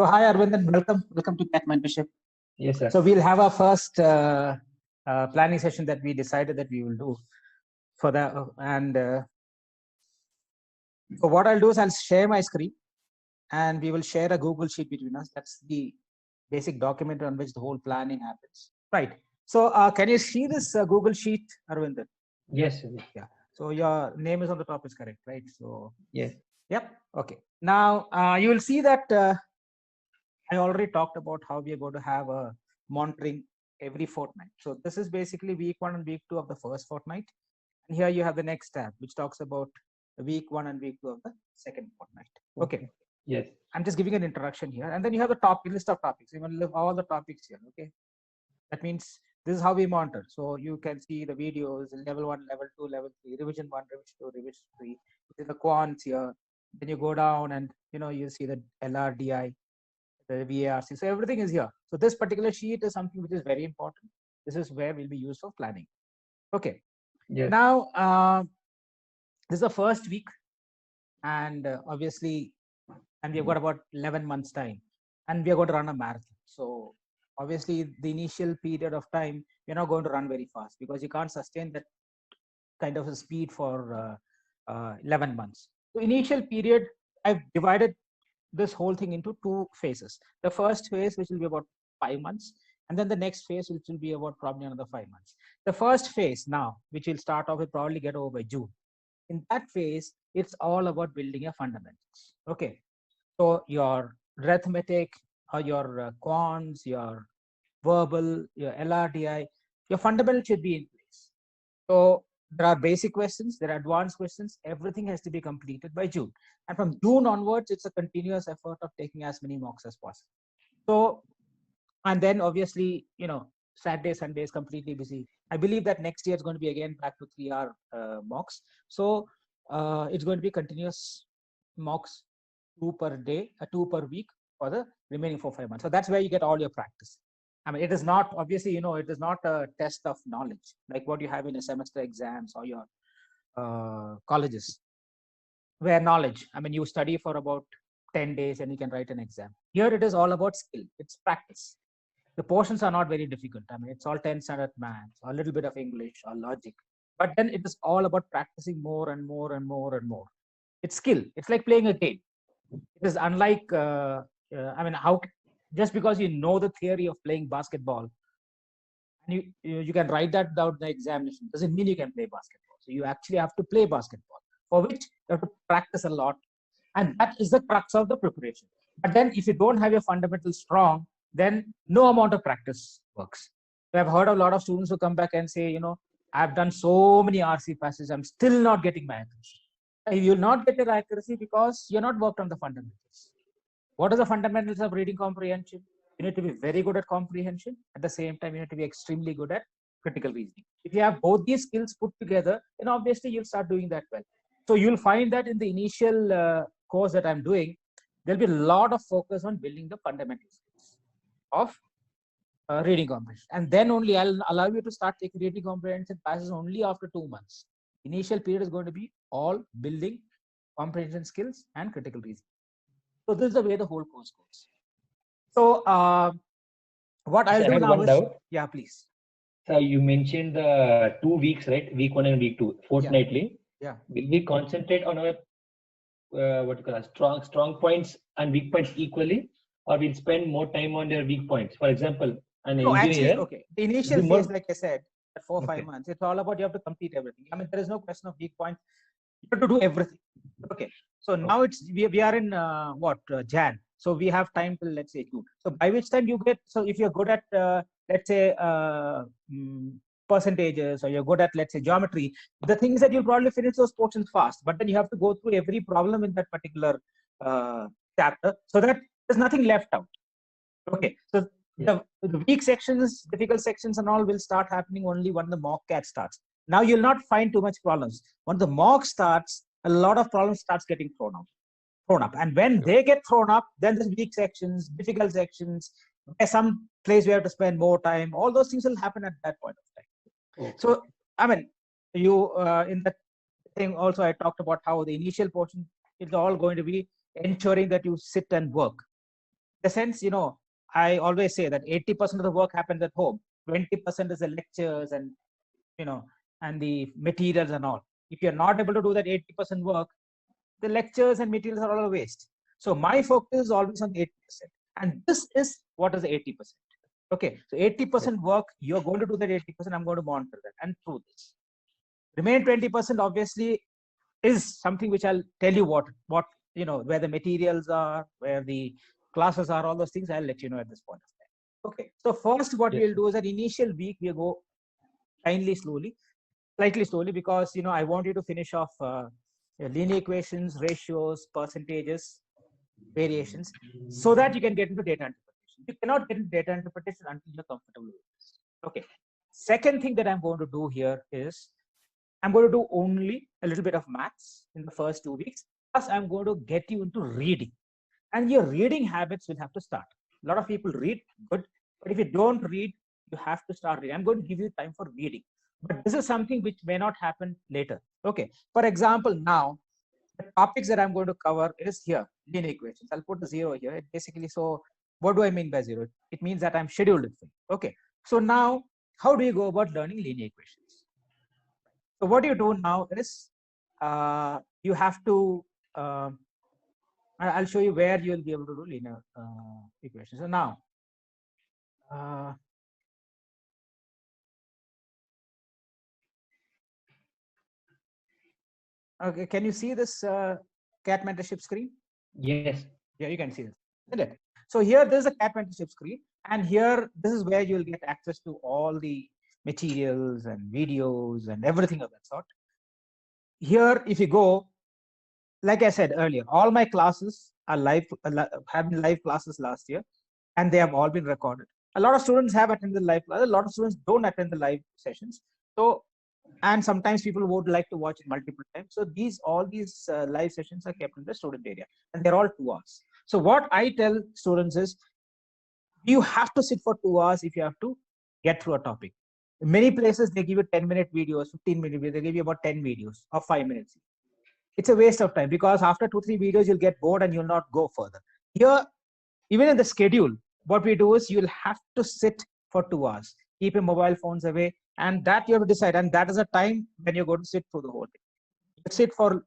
So hi Arvind and welcome to CATmentorship. Yes, sir. So we'll have our first planning session that we decided that we will do for that. So what I'll do is I'll share my screen and we will share a Google Sheet between us. That's the basic document on which the whole planning happens. Right. So can you see this Google Sheet, Arvind? Yes. Yeah. So your name is on the top is correct, right? So yes. Yep. Okay. Now you will see that I already talked about how we are going to have a monitoring every fortnight. So this is basically week 1 and week 2 of the first fortnight. And here you have the next tab, which talks about week 1 and week 2 of the second fortnight. Okay. Yes. I'm just giving an introduction here. And then you have the list of topics. You will all the topics here. Okay. That means this is how we monitor. So you can see the videos, level 1, level 2, level 3, revision 1, revision 2, revision 3. The quants here. Then you go down and you see the LRDI, the VARC. So everything is here. So this particular sheet is something which is very important. This is where will be used for planning. Okay. Yes. Now, this is the first week. And obviously, and we've got about 11 months time. And we are going to run a marathon. So obviously, the initial period of time, you're not going to run very fast because you can't sustain that kind of a speed for 11 months. So initial period, I've divided this whole thing into 2 phases. The first phase, which will be about 5 months, and then the next phase, which will be about probably another 5 months. The first phase now, which will start off with probably get over by June. In that phase, it's all about building your fundamentals. Okay. So your arithmetic, or your quants, your verbal, your LRDI, your fundamentals should be in place. So there are basic questions, there are advanced questions. Everything has to be completed by June. And from June onwards, it's a continuous effort of taking as many mocks as possible. So, and then obviously, Saturday, Sunday is completely busy. I believe that next year is going to be again back to 3-hour mocks. So it's going to be continuous mocks, 2 per day, 2 per week for the remaining 4-5 months. So that's where you get all your practice. I mean, it is not, obviously, it is not a test of knowledge like what you have in a semester exams or your colleges, where knowledge, I mean, you study for about 10 days and you can write an exam. Here it is all about skill. It's practice. The portions are not very difficult. I mean, it's all 10 standard maths, or a little bit of English or logic. But then it is all about practicing more and more and more and more. It's skill. It's like playing a game. It is unlike, just because you know the theory of playing basketball, and you can write that down in the examination, doesn't mean you can play basketball. So you actually have to play basketball, for which you have to practice a lot. And that is the crux of the preparation. But then if you don't have your fundamentals strong, then no amount of practice works. So I've heard a lot of students who come back and say, I've done so many RC passes, I'm still not getting my accuracy. You will not get your accuracy because you're not worked on the fundamentals. What are the fundamentals of reading comprehension? You need to be very good at comprehension. At the same time, you need to be extremely good at critical reasoning. If you have both these skills put together, then obviously you'll start doing that well. So you'll find that in the initial course that I'm doing, there'll be a lot of focus on building the fundamentals of reading comprehension. And then only I'll allow you to start taking reading comprehension passes only after 2 months. Initial period is going to be all building comprehension skills and critical reasoning. So this is the way the whole course goes. So what I'll do now is, yeah, please. So you mentioned the 2 weeks, right? Week 1 and week 2, fortnightly. Yeah. Will we concentrate on our strong points and weak points equally, or we'll spend more time on their weak points? For example, actually, okay. The initial phase, like I said, at 4-5 months, it's all about you have to complete everything. I mean, there is no question of weak points. You have to do everything. Okay. So now we are in Jan. So we have time till, let's say, June. So by which time you get, so if you're good at, let's say, percentages, or you're good at, let's say, geometry, the thing is that you'll probably finish those portions fast, but then you have to go through every problem in that particular chapter so that there's nothing left out. Okay. So the weak sections, difficult sections and all will start happening only when the mock CAT starts. Now you'll not find too much problems. When the mock starts, a lot of problems starts getting thrown up. And when they get thrown up, then there's weak sections, difficult sections, there's some place we have to spend more time. All those things will happen at that point of time. Okay. So, I mean, you in that thing also, I talked about how the initial portion is all going to be ensuring that you sit and work. The sense, I always say that 80% of the work happens at home. 20% is the lectures and, and the materials and all. If you're not able to do that 80% work, the lectures and materials are all a waste. So my focus is always on 80%. And this is what is the 80%. Okay, so 80% work, you're going to do that 80%, I'm going to monitor that and through this. Remain 20% obviously is something which I'll tell you what where the materials are, where the classes are, all those things I'll let you know at this point of time. Okay, so first what we'll do is that initial week we'll go slightly slowly, because I want you to finish off linear equations, ratios, percentages, variations, so that you can get into data interpretation. You cannot get into data interpretation until you're comfortable with this. Okay. Second thing that I'm going to do here is I'm going to do only a little bit of maths in the first 2 weeks. Plus, I'm going to get you into reading. And your reading habits will have to start. A lot of people read, good. But if you don't read, you have to start reading. I'm going to give you time for reading. But this is something which may not happen later. Okay. For example, now, the topics that I'm going to cover is here, linear equations. I'll put the 0 here. It basically, so what do I mean by 0? It means that I'm scheduled it for you. Okay. So now, how do you go about learning linear equations? So what you do now is you have to, I'll show you where you'll be able to do linear equations. So now, okay, can you see this CATmentorship screen? Yes. Yeah, you can see this, isn't it? So here, there's a CATmentorship screen, and here, this is where you'll get access to all the materials and videos and everything of that sort. Here, if you go, like I said earlier, all my classes are live, have been live classes last year, and they have all been recorded. A lot of students have attended the live class. A lot of students don't attend the live sessions. So, and sometimes people would like to watch it multiple times. So all these live sessions are kept in the student area, and they're all 2 hours. So what I tell students is, you have to sit for 2 hours if you have to get through a topic. In many places, they give you 10-minute videos, 15-minute videos. They give you about 10 videos of 5 minutes. It's a waste of time, because after 2-3 videos, you'll get bored and you'll not go further. Here, even in the schedule, what we do is you'll have to sit for 2 hours. Keep your mobile phones away, and that you have to decide. And that is a time when you're going to sit through the whole thing. You sit for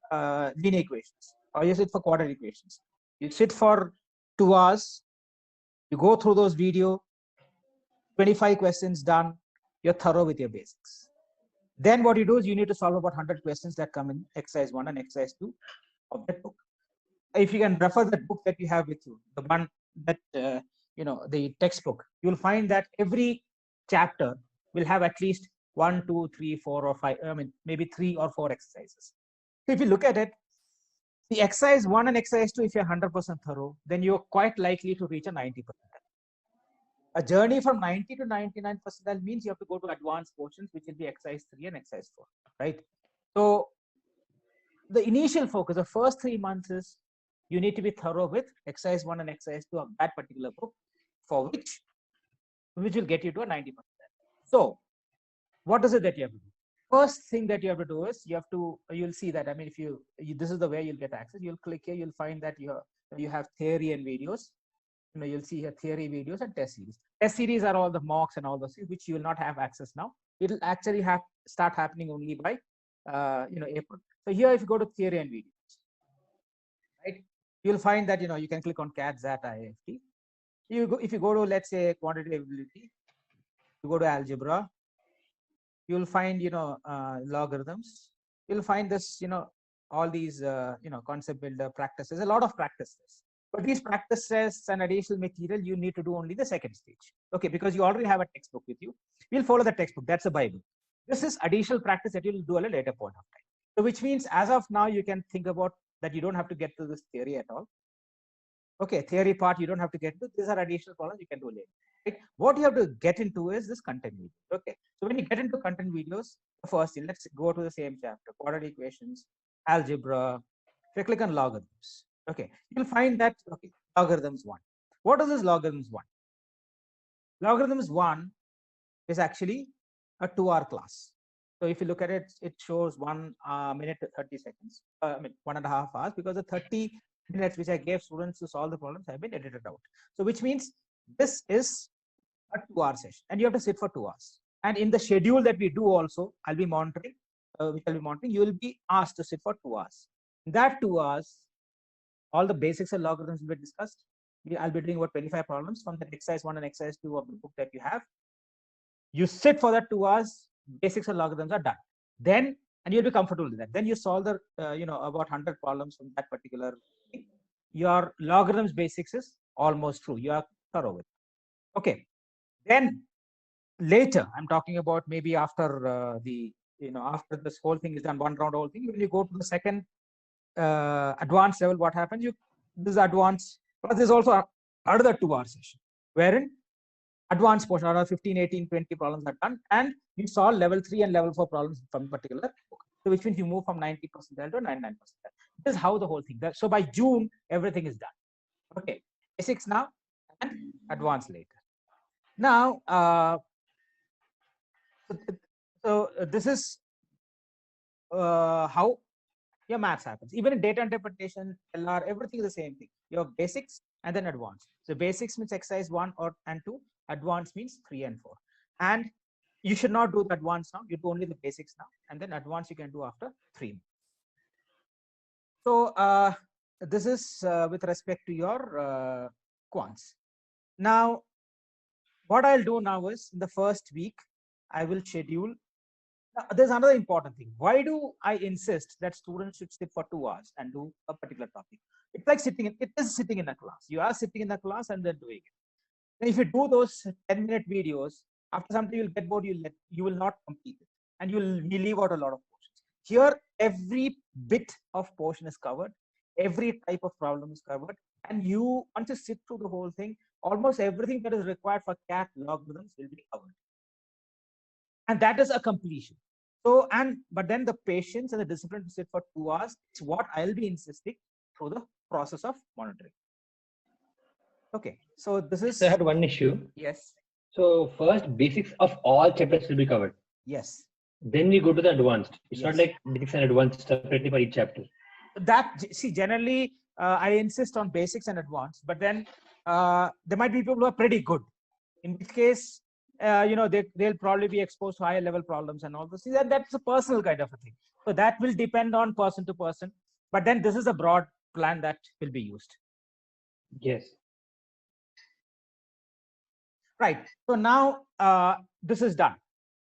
linear equations, or you sit for quadratic equations. You sit for 2 hours. You go through those video, 25 questions done. You're thorough with your basics. Then what you do is you need to solve about 100 questions that come in exercise 1 and exercise 2 of that book. If you can refer that book that you have with you, the one that, the textbook, you'll find that every chapter will have at least 1, 2, 3, 4, or 5, maybe 3 or 4 exercises. So if you look at it, the exercise 1 and exercise 2, if you're 100% thorough, then you're quite likely to reach a 90%. A journey from 90 to 99% that means you have to go to advanced portions, which will be exercise 3 and exercise 4, right? So the initial focus, the first 3 months, is you need to be thorough with exercise 1 and exercise 2 of that particular book, for which will get you to a 90%. So what is it that you have to do? First thing that you have to do is you'll see that, if this is the way you'll get access. You'll click here, you'll find that you have theory and videos. You'll see here theory videos and test series. Test series are all the mocks and all those things, which you will not have access now. It'll actually start happening only by April. So here, if you go to theory and videos, right, you'll find that you can click on CAT, ZAT, IFT. If you go to, let's say, quantitative ability, you go to algebra, you'll find logarithms. You'll find this all these concept builder practices, a lot of practices. But these practice tests and additional material, you need to do only the second stage. Okay, because you already have a textbook with you. We'll follow the textbook. That's the Bible. This is additional practice that you'll do at a later point of time. So which means, as of now, you can think about that you don't have to get to this theory at all. Okay, theory part, you don't have to get to. These are additional problems you can do later. Right? What you have to get into is this content video. Okay, so when you get into content videos, first, let's go to the same chapter, quadratic equations, algebra. If you click on logarithms, okay, you'll find that, okay, logarithms 1. What is this logarithms 1? Logarithms 1 is actually a 2-hour class. So if you look at it, it shows 1 minute to 30 seconds, 1.5 hours, because the 30 minutes which I gave students to solve the problems have been edited out. So which means this is a 2-hour session, and you have to sit for 2 hours. And in the schedule that we do also, I'll be monitoring, which I'll be monitoring, you will be asked to sit for 2 hours. In that 2 hours, all the basics of logarithms will be discussed. I'll be doing about 25 problems from the exercise 1 and exercise 2 of the book that you have. You sit for that 2 hours, basics of logarithms are done. Then, and you'll be comfortable with that. Then you solve the, about 100 problems from that particular thing. Your logarithms basics is almost through. You are thorough with it. Okay. Then later, I'm talking about maybe after after this whole thing is done, one round whole thing, when you go to the second advanced level, what happens? This advanced, plus there's also another 2-hour session, wherein advanced portion, around 15, 18, 20 problems are done, and you solve level 3 and level 4 problems from a particular book. So which means you move from 90% to 99%. This is how the whole thing. So by June, everything is done. Okay, basics now and advanced later. Now, this is how your maths happens. Even in data interpretation, LR, everything is the same thing. You have basics and then advanced. So basics means exercise 1 and 2. Advanced means 3 and 4. And you should not do the advanced now. You do only the basics now, and then advanced you can do after 3. So this is with respect to your quants. Now, what I'll do now is, in the first week, I will schedule. Now, there's another important thing. Why do I insist that students should sit for 2 hours and do a particular topic? It's like it is sitting in a class. You are sitting in a class and then doing it. And if you do those 10-minute videos, after some time you'll get bored, you will not complete it. And you leave out a lot of portions. Here, every bit of portion is covered. Every type of problem is covered. And you want to sit through the whole thing. Almost everything that is required for CAT logarithms will be covered. And that is a completion. So, but then the patience and the discipline to sit for 2 hours is what I'll be insisting through the process of monitoring. Okay, so this is. So I had one issue. Yes. So first, basics of all chapters will be covered. Yes. Then we go to the advanced. It's Yes. not like basics and advanced separately for each chapter. Generally, I insist on basics and advanced, but then there might be people who are pretty good. In which case, they'll probably be exposed to higher level problems and all those things. And that's a personal kind of a thing. So that will depend on person to person. But then this is a broad plan that will be used. Yes. Right. So now this is done.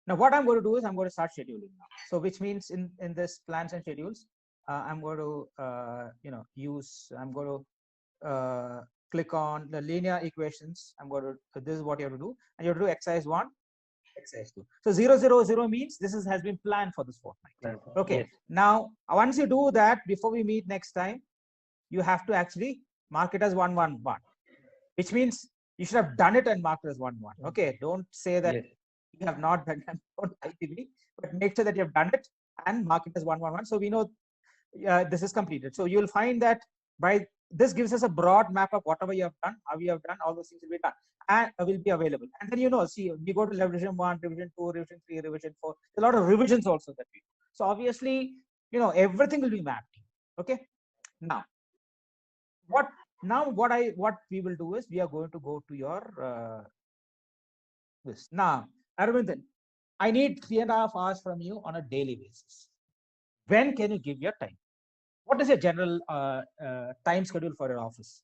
Now what I'm going to do is I'm going to start scheduling now. So which means in this plans and schedules, I'm going to I'm going to click on the linear equations. This is what you have to do, and you have to do exercise 1, exercise 2. So 0, 0, 0 means this has been planned for this fortnight. Okay. Yes. Now once you do that, before we meet next time, you have to actually mark it as 1, 1, 1, which means you should have done it and marked it as 1, 1. Okay. Don't say that. Yes. You have not done it, but make sure that you have done it and mark it as 1, 1, 1. So we know this is completed. So you'll find that by this gives us a broad map of whatever you have done, how you have done, all those things will be done and will be available. And then see, we go to revision 1, revision 2, revision 3, revision 4. There's a lot of revisions also that we do. So obviously, everything will be mapped. Okay. Now, what we will do is we are going to go to your this. Now, Arvindan, I need 3.5 hours from you on a daily basis. When can you give your time? What is your general time schedule for your office?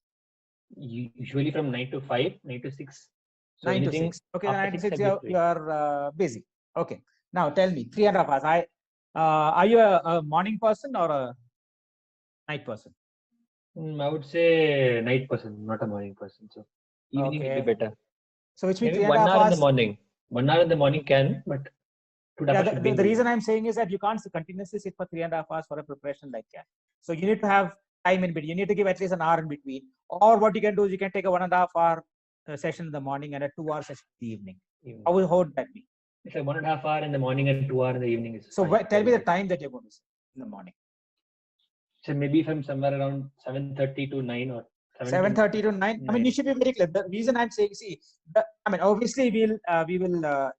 Usually from 9 to 5, 9 to 6. So 9 to 6. Okay, 9 to 6 you are busy. Okay. Now tell me, 3.5 hours. Are you a morning person or a night person? I would say night person, not a morning person. So evening will be better. So which means maybe 1 hour in the morning. 1 hour in the morning can, but the reason I'm saying is that you can't continuously sit for 3.5 hours for a preparation like that. So you need to have time in between. You need to give at least an hour in between. Or what you can do is you can take a 1.5 hour session in the morning and a 2 hour session in the evening. How would that be? It's a 1.5 hour in the morning and 2 hour in the evening. So tell me the time that you're going to sit in the morning. So maybe from somewhere around 7:30 to 9 or 7:30 to 9. I mean, you should be very clear. The reason I'm saying, obviously we will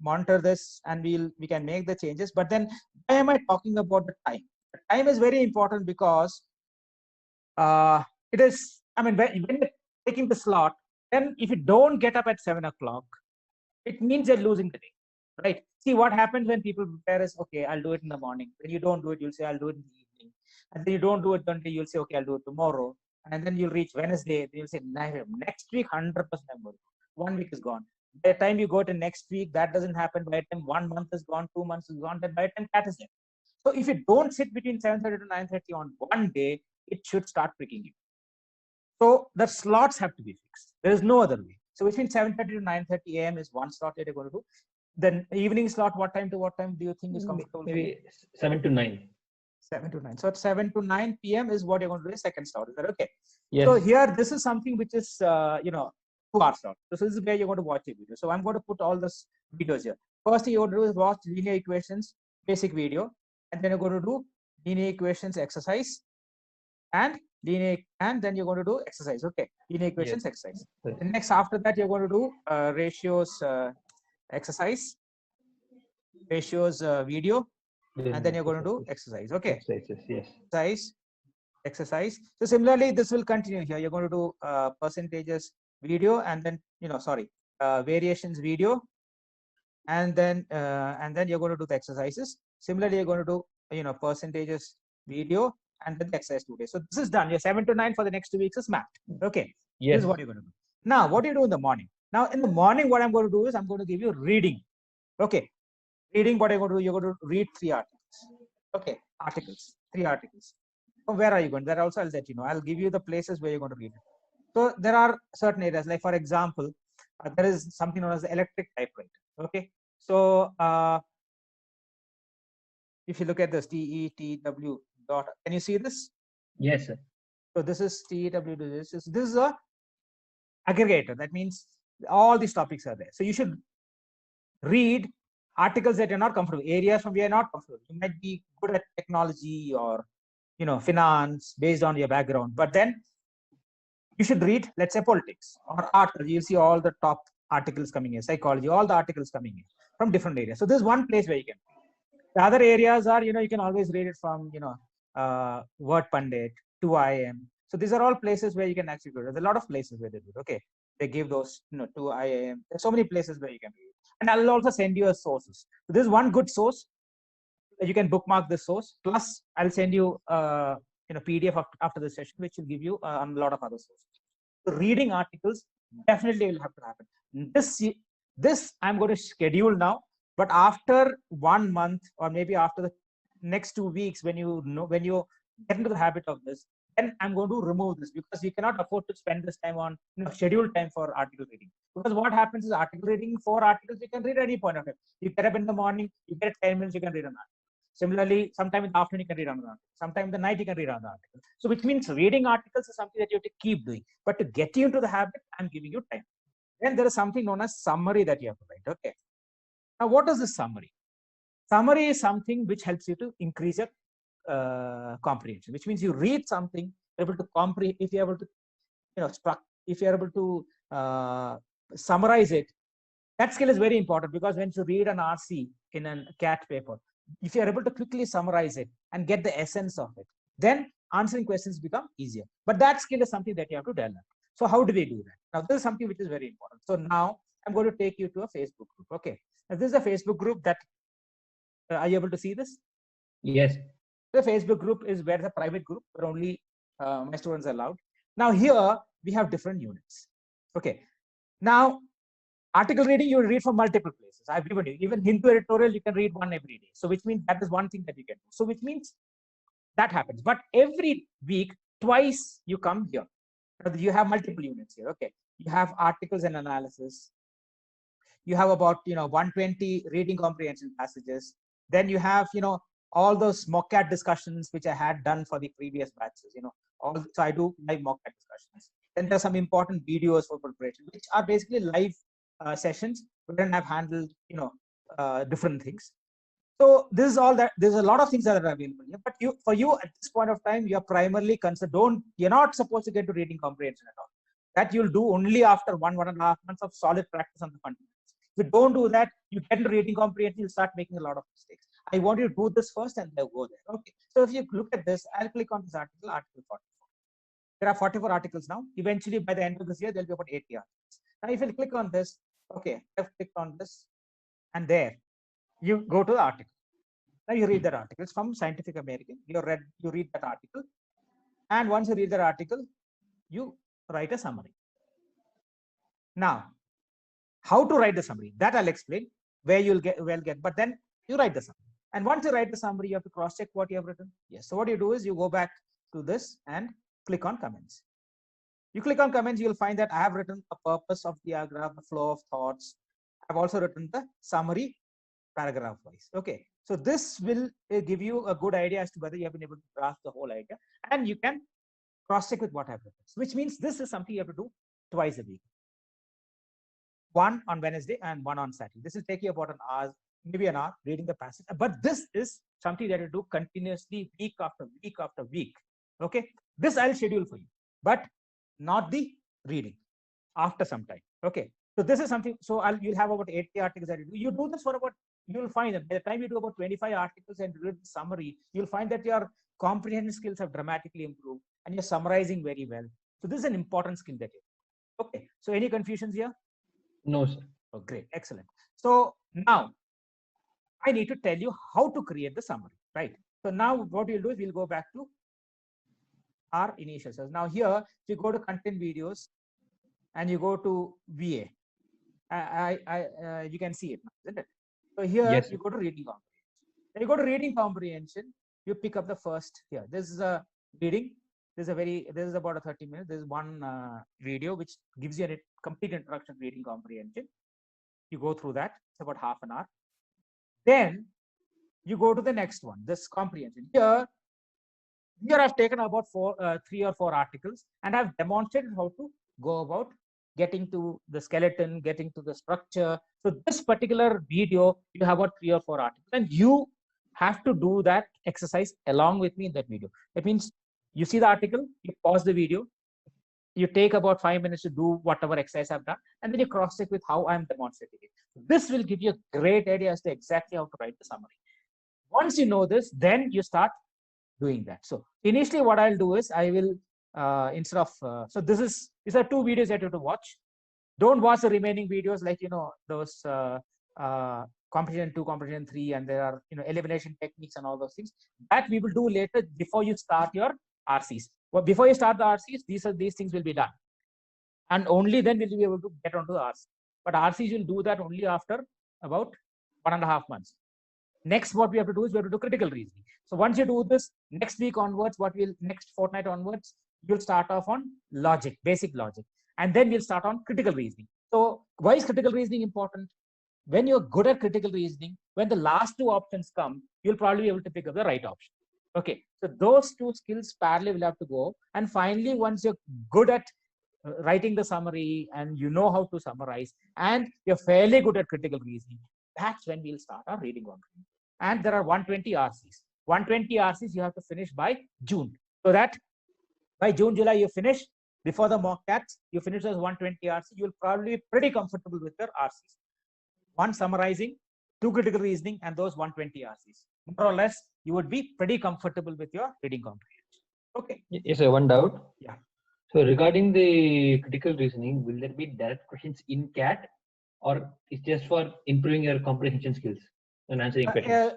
monitor this and we can make the changes. But then why am I talking about the time? The time is very important because it is, I mean, when you're taking the slot, then if you don't get up at 7 o'clock, it means you're losing the day, right? See, what happens when people prepare is, okay, I'll do it in the morning. When you don't do it, you'll say, I'll do it in the evening. And then you don't do it until you'll say, okay, I'll do it tomorrow. And then you'll reach Wednesday, then you'll say, next week, 100% I'm going to. 1 week is gone. By the time you go to next week, that doesn't happen. By the time 1 month is gone, 2 months is gone, then by the time that is there. So if you don't sit between 7:30 to 9:30 on one day, it should start pricking you. So the slots have to be fixed. There is no other way. So between 7:30 to 9:30 a.m. is one slot that you're going to do. Then evening slot, what time to what time do you think is comfortable? Maybe 7 to 9. 7 to 9. So at 7 to 9 p.m. is what you're going to do a second slot. Is that okay? Yes. So here, this is something which is, 2 hour slot. So this is where you're going to watch a video. So I'm going to put all this videos here. First thing you're going to do is watch linear equations, basic video. And then you're going to do linear equations exercise and linear, and then you're going to do exercise. Okay, linear equations exercise. Yes. And next, after that, you're going to do ratios exercise, ratios video, and then you're going to do exercise. Okay, exercises, yes. Exercise. So similarly, this will continue here. You're going to do percentages video, and then variations video, and then you're going to do the exercises. Similarly, you're going to do percentages video, and then the exercise 2 days. So this is done. You're 7 to 9 for the next 2 weeks is math. Okay. Yes. This is what you're going to do. Now, what do you do in the morning? Now, in the morning, what I'm going to do is I'm going to give you reading. Okay. Reading, what I'm going to do, you're going to read 3 articles. Okay. Articles, 3 articles. So where are you going? That also I'll let you know. I'll give you the places where you're going to read it. So there are certain areas, like for example, there is something known as the electric typewriter. Okay. So if you look at this TETW dot, can you see this? Yes, sir. So this is TETW. This is a aggregator. That means all these topics are there. So you should read articles that you're not comfortable, areas from where you're not comfortable. You might be good at technology or finance based on your background, but then you should read, let's say, politics or art. You'll see all the top articles coming in, psychology, all the articles coming in from different areas. So this is one place where you can. The other areas are, you can always read it from, Word Pundit, 2IIM. So these are all places where you can actually go. There's a lot of places where they do it. Okay. They give those, 2IIM. There's so many places where you can read it. And I'll also send you a sources. So this is one good source. You can bookmark this source. Plus, I'll send you, PDF after the session, which will give you a lot of other sources. So reading articles definitely will have to happen. This I'm going to schedule now. But after 1 month, or maybe after the next 2 weeks, when you get into the habit of this, then I'm going to remove this, because you cannot afford to spend this time on scheduled time for article reading. Because what happens is, article reading, 4 articles you can read at any point of time. You get up in the morning, you get 10 minutes, you can read an article. Similarly, sometime in the afternoon you can read another article. Sometime in the night you can read another article. So which means reading articles is something that you have to keep doing. But to get you into the habit, I'm giving you time. Then there is something known as summary that you have to write. Okay. Now, what is the summary? Summary is something which helps you to increase your comprehension, which means you read something, able to comprehend. If you're able to, if you're able to summarize it, that skill is very important, because when you read an RC in a CAT paper, if you're able to quickly summarize it and get the essence of it, then answering questions become easier. But that skill is something that you have to develop. So how do we do that? Now, this is something which is very important. So now I'm going to take you to a Facebook group. Okay. Now, this is a Facebook group that, are you able to see this? Yes. The Facebook group is where the private group where only my students are allowed. Now here we have different units. Okay. Now, article reading, you read from multiple places. I've given you, even Hindu editorial, you can read one every day. So which means that is one thing that you can do. So which means that happens. But every week, twice you come here. You have multiple units here. Okay. You have articles and analysis. You have about 120 reading comprehension passages. Then you have all those mock-cat discussions which I had done for the previous batches. So I do live mock-cat discussions. Then there's some important videos for preparation, which are basically live sessions wherein I've handled different things. So this is all that. There's a lot of things that are available here. But for you at this point of time, you're primarily concerned. You're not supposed to get to reading comprehension at all. That you'll do only after 1.5 months of solid practice on the fundamentals. If you don't do that, you get into reading comprehension, you'll start making a lot of mistakes. I want you to do this first and then go there. Okay. So if you look at this, I'll click on this article 44. There are 44 articles now. Eventually, by the end of this year, there'll be about 80 articles. Now, if you click on this, okay, I've clicked on this, and there you go to the article. Now you read that article. It's from Scientific American. You read that article, and once you read that article, you write a summary. Now, how to write the summary, that I'll explain, where you'll get, but then you write the summary. And once you write the summary, you have to cross check what you have written. Yes. So what you do is you go back to this and click on comments. You click on comments, you'll find that I have written a purpose of the diagram, the flow of thoughts. I've also written the summary paragraph wise. Okay. So this will give you a good idea as to whether you have been able to grasp the whole idea, and you can cross check with what I've written, which means this is something you have to do twice a week. One on Wednesday and one on Saturday. This will take you about an hour, maybe an hour reading the passage. But this is something that you do continuously, week after week after week. Okay. This I'll schedule for you, but not the reading after some time. Okay. So this is something. So you'll have about 80 articles that you do. You do this for about, you'll find that by the time you do about 25 articles and read the summary, you'll find that your comprehension skills have dramatically improved and you're summarizing very well. So this is an important skill that you have. Okay. So any confusions here? No, sir. Oh, great. Excellent. So now I need to tell you how to create the summary, right? So now what we'll do is we'll go back to our initial search. Now here, if you go to content videos and you go to VA, you can see it, isn't it? So here Yes, you go to reading comprehension. When you go to reading comprehension, you pick up the first here. This is a reading. This is about a 30 minutes. There's one video which gives you a complete introduction to reading comprehension. You go through that. It's about half an hour. Then you go to the next one, this comprehension. Here I've taken about 3 or 4 articles, and I've demonstrated how to go about getting to the skeleton, getting to the structure. So this particular video, you have about 3 or 4 articles, and you have to do that exercise along with me in that video. That means you see the article, you pause the video, you take about 5 minutes to do whatever exercise I've done, and then you cross check with how I'm demonstrating it. This will give you a great idea as to exactly how to write the summary. Once you know this, then you start doing that. So initially what I'll do is I will, instead of, so these are 2 videos that you have to watch. Don't watch the remaining videos like, those comprehension 2, comprehension 3, and there are, elimination techniques and all those things. That we will do later before you start your RCs. Well, before you start the RCs, these things will be done. And only then will you be able to get onto the RC. But RCs will do that only after about 1.5 months. Next, what we have to do is we have to do critical reasoning. So once you do this, next week onwards, next fortnight onwards, you'll start off on logic, basic logic. And then we'll start on critical reasoning. So why is critical reasoning important? When you're good at critical reasoning, when the last 2 options come, you'll probably be able to pick up the right option. Okay, so those 2 skills parallel will have to go. And finally, once you're good at writing the summary and you know how to summarize and you're fairly good at critical reasoning, that's when we'll start our reading comprehension. And there are 120 RCs. 120 RCs you have to finish by June. So that by June, July, you finish. Before the mock cats, you finish those 120 RCs. You'll probably be pretty comfortable with your RCs. 1 summarizing, 2 critical reasoning, and those 120 RCs. More or less, you would be pretty comfortable with your reading comprehension. Okay. Yes, sir. One doubt. Yeah. So regarding the critical reasoning, will there be direct questions in CAT, or it's just for improving your comprehension skills and answering questions?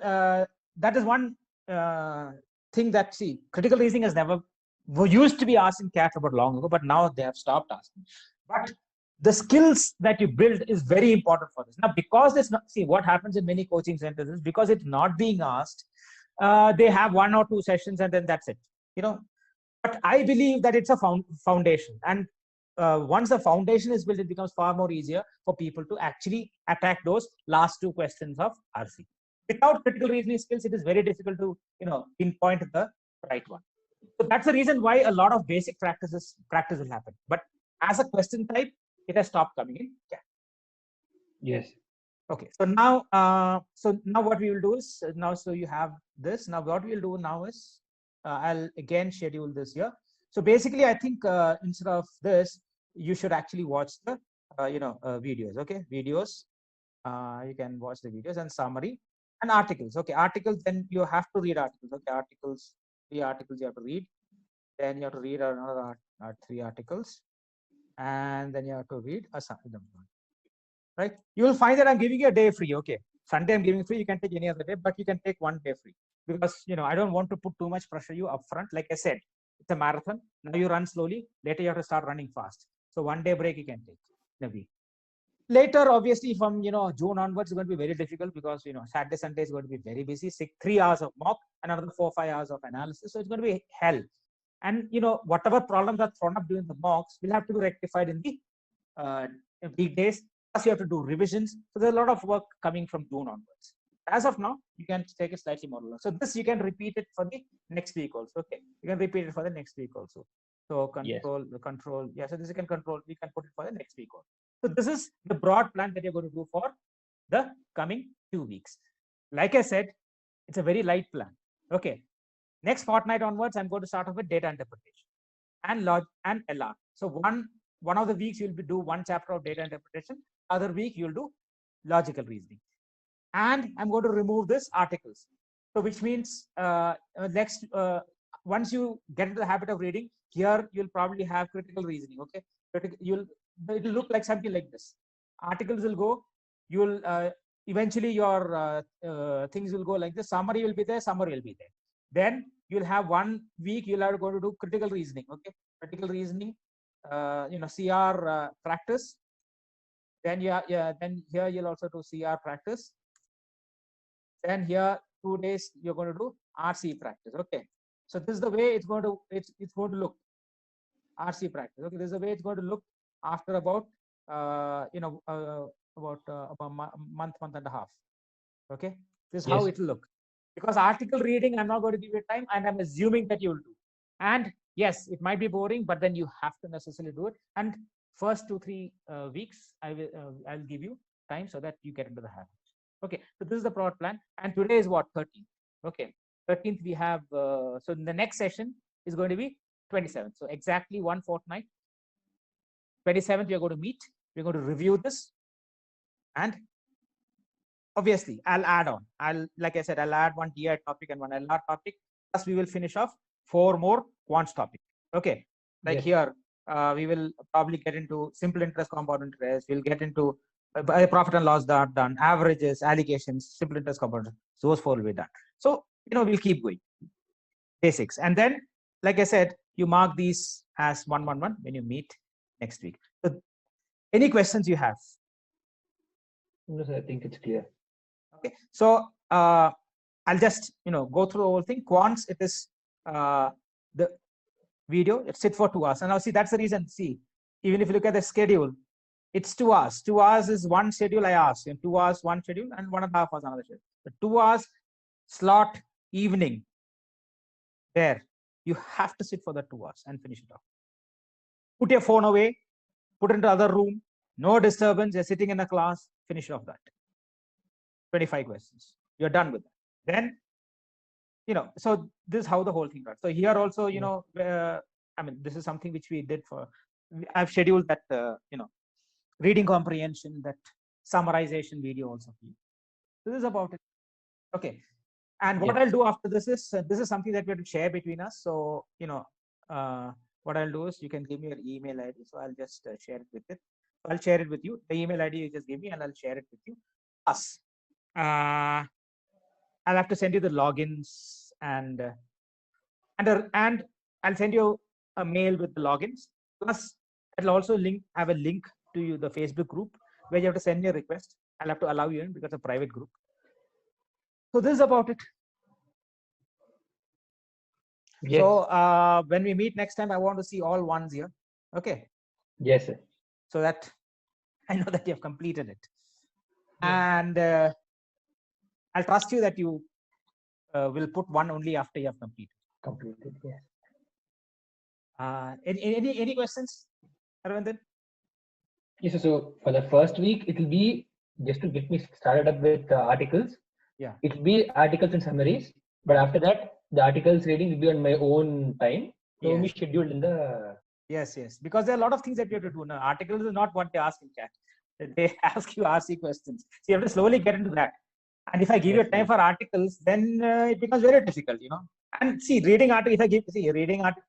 That is one thing that, see, critical reasoning has never used to be asked in CAT about long ago, but now they have stopped asking. But the skills that you build is very important for this. Now, because it's not, see, what happens in many coaching centers is because it's not being asked, they have 1 or 2 sessions and then that's it. But I believe that it's a foundation. And once the foundation is built, it becomes far more easier for people to actually attack those last 2 questions of RC. Without critical reasoning skills, it is very difficult to, pinpoint the right one. So that's the reason why a lot of basic practice will happen. But as a question type, it has stopped coming in. Yeah. Yes. Okay. So now, what we will do is so you have this. Now what we'll do now is I'll again schedule this here. So basically, I think instead of this, you should actually watch the videos. Okay, videos. You can watch the videos and summary and articles. Okay, articles. Then you have to read articles. Okay, articles. 3 articles you have to read. Then you have to read another 3 articles, and then you have to read a right. You will find that I'm giving you a day free. Okay, Sunday I'm giving free. You can take any other day, but you can take 1 day free because I don't want to put too much pressure you upfront. Like I said, it's a marathon. Now you run slowly. Later you have to start running fast. So 1 day break you can take in a week. Later, obviously, from June onwards, it's going to be very difficult because Saturday, Sunday is going to be very busy. 3 hours of mock and another 4-5 hours of analysis. So it's going to be hell. And whatever problems are thrown up during the mocks will have to be rectified in the weekdays. Plus, you have to do revisions. So there's a lot of work coming from June onwards. As of now, you can take it slightly more long. So this you can repeat it for the next week also. Okay, you can repeat it for the next week also. So control. Yeah. So this you can control. You can put it for the next week also. So this is the broad plan that you're going to do for the coming 2 weeks. Like I said, it's a very light plan. Okay. Next fortnight onwards, I'm going to start off with data interpretation and LR. So one of the weeks you'll do 1 chapter of data interpretation. Other week you'll do logical reasoning. And I'm going to remove this articles. So which means once you get into the habit of reading, here you'll probably have critical reasoning. Okay, it'll look like something like this. Articles will go. You'll eventually your things will go like this. Summary will be there. Summary will be there. Then you'll have 1 week. You'll have to go to do critical reasoning. Okay, critical reasoning. CR practice. Then then here you'll also do CR practice. Then here 2 days you're going to do RC practice. Okay, so this is the way it's going to look. RC practice. Okay, this is the way it's going to look after about about a month and a half. Okay, this is how it will look. Because article reading, I'm not going to give you time, and I'm assuming that you will do. And yes, it might be boring, but then you have to necessarily do it. And first 2-3 weeks, I'll give you time so that you get into the habit. Okay, so this is the broad plan. And today is what, 13th? Okay, 13th we have, so the next session is going to be 27th. So exactly 1 fortnight. 27th, we are going to meet. We're going to review this. And obviously, I'll add on. Like I said, I'll add 1 DI topic and 1 LR topic. Plus, we will finish off 4 more quants topic. Okay, like here, we will probably get into simple interest, compound interest. We'll get into profit and loss done, averages, allocations, simple interest, compound interest. So those 4 will be done. So we'll keep going. Basics, and then, like I said, you mark these as 1-1-1 when you meet next week. So, any questions you have? No, sir, I think it's clear. Okay, so I'll just go through the whole thing. Quants, it is the video. It's sit for 2 hours, and now see that's the reason. See, even if you look at the schedule, it's 2 hours. 2 hours is one schedule. I asked, 2 hours one schedule, and 1.5 hours another schedule. The 2 hours slot evening. There, you have to sit for the 2 hours and finish it off. Put your phone away. Put it into other room. No disturbance. You're sitting in a class. Finish off that. 25 questions. You're done with that. Then, so this is how the whole thing works. So here also, I mean, this is something which we did for. I've scheduled that, reading comprehension, that summarization video also for you. This is about it. Okay. And what I'll do after this is something that we have to share between us. So, what I'll do is you can give me your email ID. So I'll just share it with it. I'll share it with you. The email ID you just give me, and I'll share it with you. Plus, I'll have to send you the logins and I'll send you a mail with the logins. Plus, I'll also have a link to you, the Facebook group, where you have to send me a request. I'll have to allow you in because it's a private group. So this is about it. Yes. So when we meet next time, I want to see all ones here. Okay. Yes, sir. So that I know that you have completed it. And I'll trust you that you will put 1 only after you have completed. Completed, yes. Any questions, Arvindan? Yes, so for the first week, it will be just to get me started up with articles. Yeah. It will be articles and summaries. But after that, the articles reading will be on my own time. So we scheduled in the. Yes. Because there are a lot of things that you have to do. Now, articles is not what they ask in chat. They ask you RC questions. So you have to slowly get into that. And if I give you time for articles, then it becomes very difficult, And see, reading article, if I give reading article,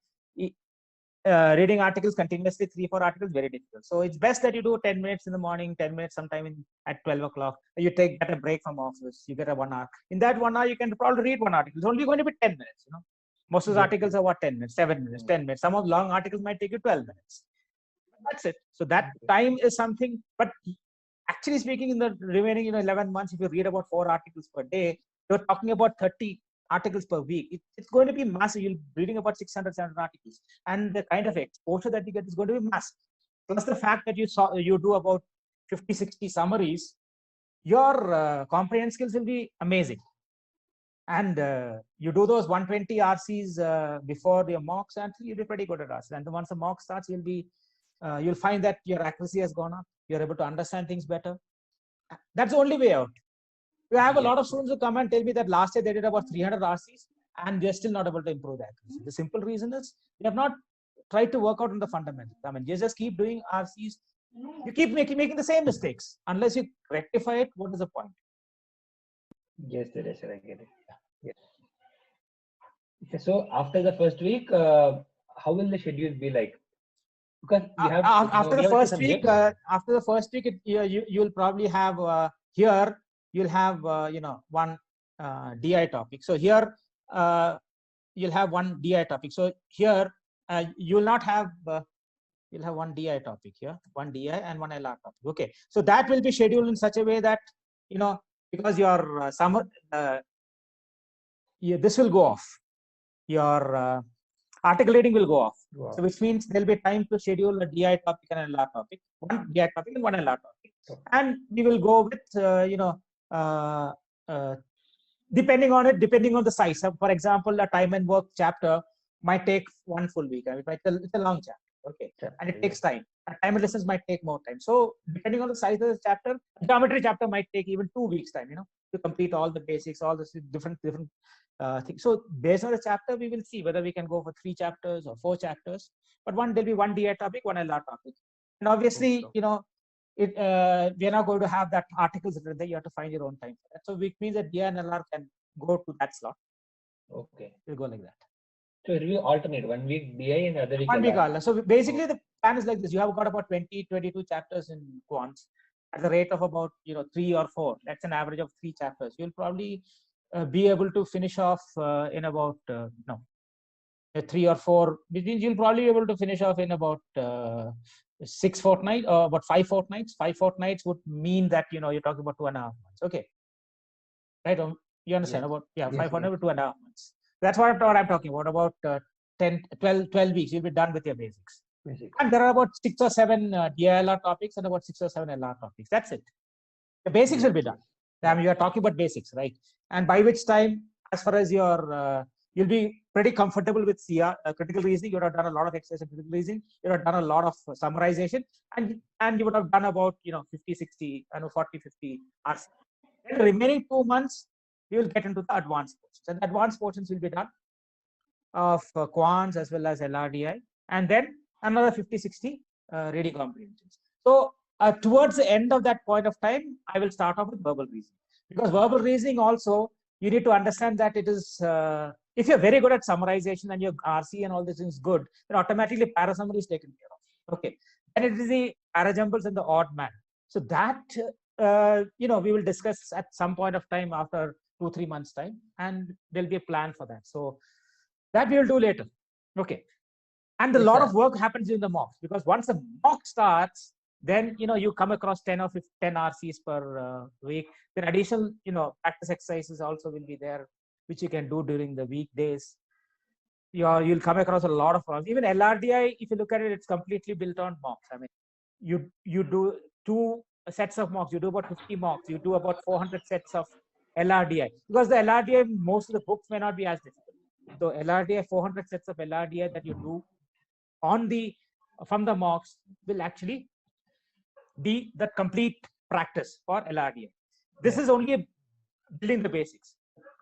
reading articles continuously, 3-4 articles, very difficult. So it's best that you do 10 minutes in the morning, 10 minutes sometime at 12 o'clock. You get a break from office, you get a 1 hour. In that 1 hour, you can probably read one article. It's only going to be 10 minutes, Most of the articles are what, 10 minutes, 7 minutes, 10 minutes. Some of long articles might take you 12 minutes. That's it. So that time is something, but actually speaking, in the remaining 11 months, if you read about 4 articles per day, you're talking about 30 articles per week. It's going to be massive. You'll be reading about 600, 700 articles, and the kind of exposure that you get is going to be massive. Plus the fact that you do about 50, 60 summaries, your comprehension skills will be amazing. And you do those 120 RCs before your mocks, and you'll be pretty good at RCs. And once the mock starts, you'll find that your accuracy has gone up. You're able to understand things better. That's the only way out. You have a lot of students who come and tell me that last year they did about 300 RCs and they're still not able to improve the accuracy. The simple reason is you have not tried to work out on the fundamentals. I mean, you just keep doing RCs. You keep making the same mistakes. Unless you rectify it, what is the point? Yes, I get it. Yes. So after the first week, how will the schedule be like? Because we have after the first week, you'll probably have here you'll have one DI topic. So here you'll have one DI topic. So here you'll not have you'll have one DI topic here, one DI and one LR topic. Okay, so that will be scheduled in such a way that because your summer this will go off. Your article reading will go off. Wow. So which means there'll be time to schedule a DI topic and an LR topic, one DI topic and one LR topic. Okay. And we will go with, depending on the size. So for example, a time and work chapter might take one full week. I mean, it's a long chapter. Okay. And it takes time. Time and lessons might take more time. So depending on the size of the chapter, geometry chapter might take even 2 weeks time, to complete all the basics, all the different things. So based on the chapter, we will see whether we can go for 3 chapters or 4 chapters. But there'll be one DI topic, one LR topic. And obviously, we are not going to have that articles written there. You have to find your own time for that. So which means that DI and LR can go to that slot. Okay. We'll go like that. So it will be alternate, 1 week DI and other week 1 week LR. So basically the plan is like this. You have got about 20, 22 chapters in quants at the rate of about 3 or 4. That's an average of 3 chapters. You'll probably be able to finish off in about 3 or 4. Which means you'll probably be able to finish off in about 6 fortnights or about 5 fortnights. 5 fortnights would mean that you're talking about 2.5 months. Okay, right? You understand? Yes. About 5 fortnights, 2.5 months. That's what I'm talking about 12 weeks. You'll be done with your basics. And there are about 6 or 7 DLR topics and about 6 or 7 LR topics. That's it. The basics will be done. I mean, you are talking about basics, right? And by which time, as far as your you'll be pretty comfortable with critical reasoning. You would have done a lot of exercise in critical reasoning. You would have done a lot of summarization, and you would have done about 50, 60, 40, 50 hours. In the remaining 2 months, you will get into the advanced portions. And the advanced portions will be done of quants as well as LRDI, and then another 50, 60 reading comprehensions. So towards the end of that point of time, I will start off with verbal reasoning, because verbal reasoning also, you need to understand that it is, if you're very good at summarization and your RC and all this is good, then automatically parasummary is taken care of. Okay. And it is the parajumbles and the odd man. So that, we will discuss at some point of time after 2-3 months time, and there'll be a plan for that. So that we will do later. Okay. And a lot of work happens in the mocks, because once the mock starts, then you come across 10 or 10 RCs per week. Then additional practice exercises also will be there, which you can do during the weekdays. You'll come across a lot of problems. Even LRDI, if you look at it, it's completely built on mocks. I mean, you do 2 sets of mocks. You do about 50 mocks. You do about 400 sets of LRDI, because the LRDI, most of the books may not be as difficult. So LRDI, 400 sets of LRDI that you do from the mocks will actually be the complete practice for LRDI. This is only building the basics.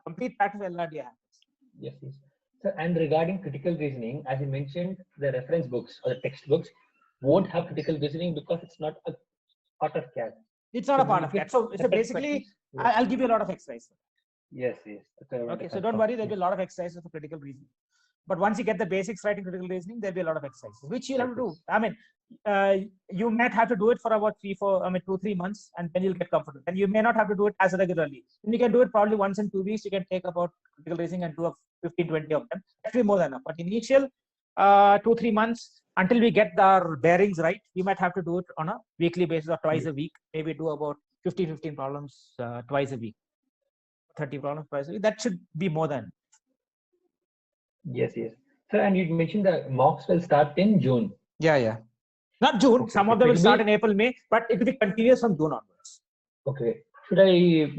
Complete practice of LRDI happens. Yes, yes. So, and regarding critical reasoning, as you mentioned, the reference books or the textbooks won't have critical reasoning because it's not a part of CAT. It's not a part of CAT. So basically, I'll give you a lot of exercise. Yes, yes. Okay, so don't worry, there'll be a lot of exercises for critical reasoning. But once you get the basics right in critical reasoning, there'll be a lot of exercises, which you'll have to do. Yes. I mean, you might have to do it for about 2-3 months, and then you'll get comfortable. And you may not have to do it as regularly. And you can do it probably once in 2 weeks. You can take about critical reasoning and do a 15-20 of them. That should be more than enough. But initial 2-3 months, until we get our bearings right, you might have to do it on a weekly basis or twice a week. Maybe do about 15 problems twice a week, 30 problems twice a week. That should be more than. Yes. So, and you mentioned the mocks will start in June. Yeah. Not June. Okay. Some of them will start in April, May, but it will be continuous from June onwards. Okay. Should I?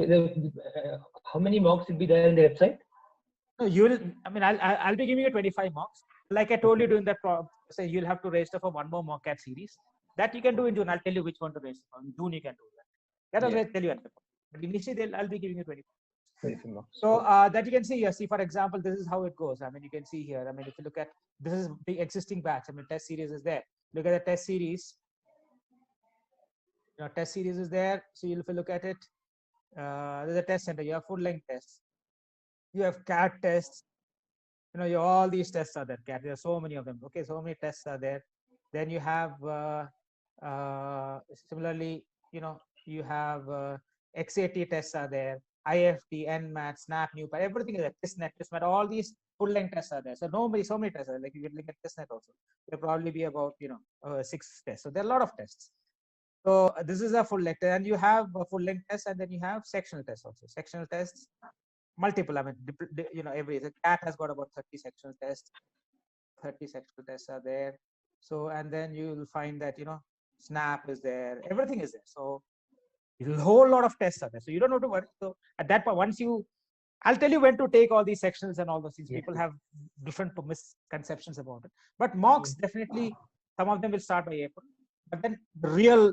How many mocks will be there in the website? No, you will. I mean, I'll be giving you 25 mocks. Like I told you during that, say you'll have to register for one more mock CAT series. That you can do in June. I'll tell you which one to register for. In June you can do that. That I'll tell you at the point. But initially, I'll be giving you 25. So that you can see here. See, for example, this is how it goes. I mean, you can see here. I mean, if you look at, this is the existing batch. I mean, test series is there. Look at the test series. Test series is there. So if you look at it, there's a test center. You have full length tests. You have CAT tests. You have all these tests are there. CAT. There are so many of them. Okay, so many tests are there. Then you have similarly, you have XAT tests are there. IFT, NMAT, SNAP, NewPad, everything is there. TestNet, all these full-length tests are there. So so many tests are there. Like you can look at TestNet also. There'll probably be about 6 tests. So there are a lot of tests. So this is a full-length, and you have a full-length test, and then you have sectional tests also. Sectional tests, multiple. I mean, every CAT has got about 30 sectional tests. 30 sectional tests are there. So and then you will find that SNAP is there. Everything is there. So a whole lot of tests are there, so you don't have to worry. So at that point, I'll tell you when to take all these sections and all those things. People have different misconceptions about it, but mocks definitely, some of them will start by April, but then the real,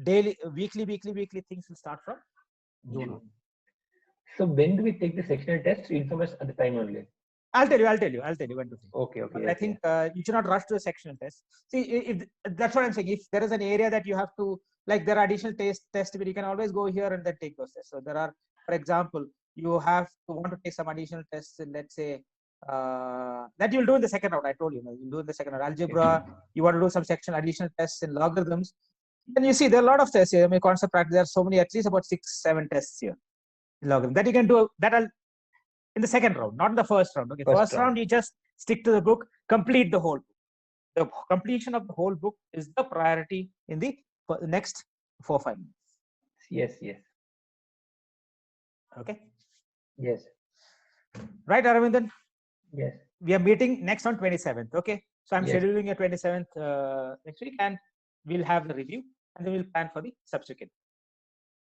daily, weekly things will start from June. So when do we take the sectional test? Inform us at the time only. I'll tell you when to take. Okay. But I think you should not rush to a sectional test. See, if that's what I'm saying. If there is an area that you have to, like there are additional tests, but you can always go here and then take those tests. So there are, for example, you have to want to take some additional tests in, let's say, that you'll do in the second round. I told you, you'll do in the second round. Algebra, you want to do some sectional additional tests in logarithms. Then you see there are a lot of tests here. I mean, concept practice, there are so many, at least about 6-7 tests here in logarithm that you can do. In the second round, not in the first round. Okay, first round you just stick to the book, complete the whole book. The completion of the whole book is the priority in the next 4-5 months. Yes. Okay. Yes. Right, Aravindan? Yes. We are meeting next on 27th. Okay. So I'm scheduling a 27th next week, and we'll have the review, and then we'll plan for the subsequent.